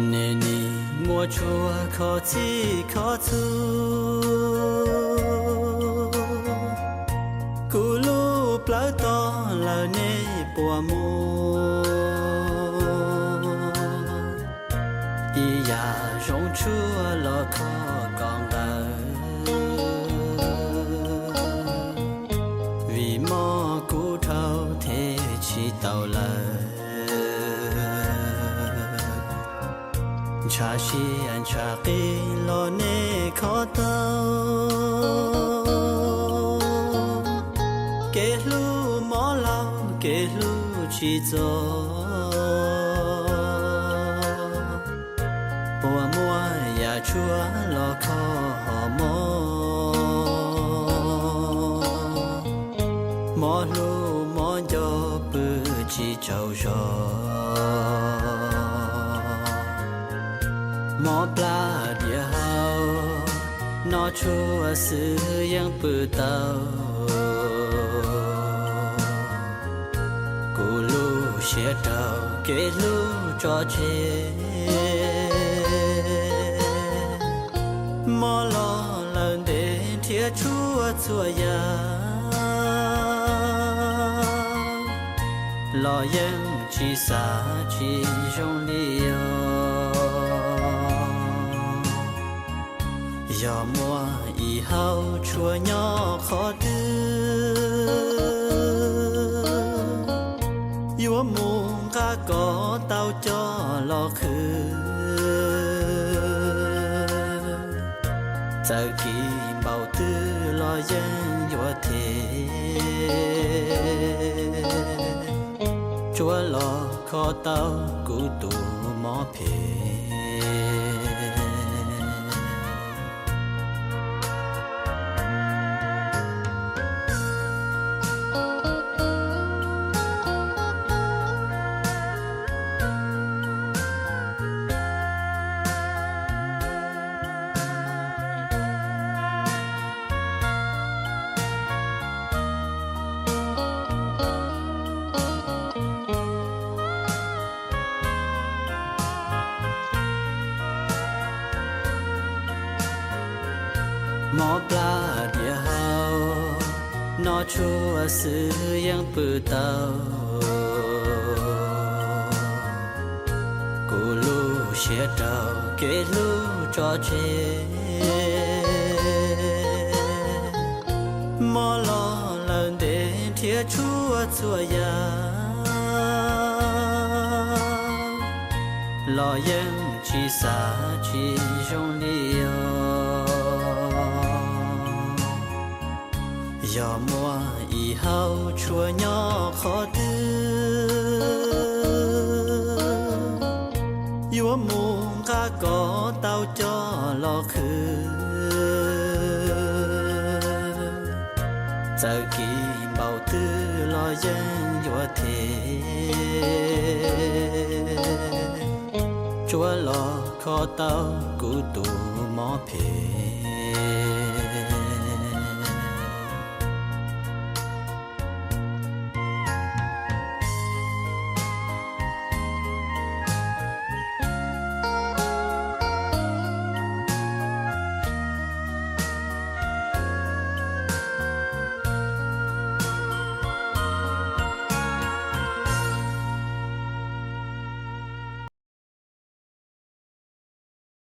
เนนี่มัวชัวขอที่ขอทูกูรู้เปล่าตอแล้วเนปัวมัวอียาจงชัวลอขอกองเอ๋vì mò cú thâu thế chỉ tàu lời cha chi anh cha kỳ lo nê khó tàu kể lu mò lao kể lu chỉ gió bùa mua ya chúa lo khó mò mò lu mò gió bự chỉ trâu gió mò pla địa hao nó chua sư yang bự tàu cú lu xia tàu kể lu cho chê mò lo lần đến thia chua chua ya lo yang chỉ xa chỉ trong liêu giờ mùa ý hao chua nhỏ khó đưa yêu muôn ca có tao cho lo khứ giờ kỳ bao tư lo yang yêu thế chúa lo khó tao cú tù mò phêหมอปลาเดียวเฮานอชัวซื้อยังปือเตากูรู้เชียเตาเกรู้จอเชหมอลอลันเดเทียชัวชัวยาลอยังชีสาชีจงเลียวgiờ mùa ý hao chua nhỏ khó đưa yêu muôn ca có tao cho lo khứ giờ kỳ bao tư lo dân yêu thế chúa lo khó tao cú tù mò phê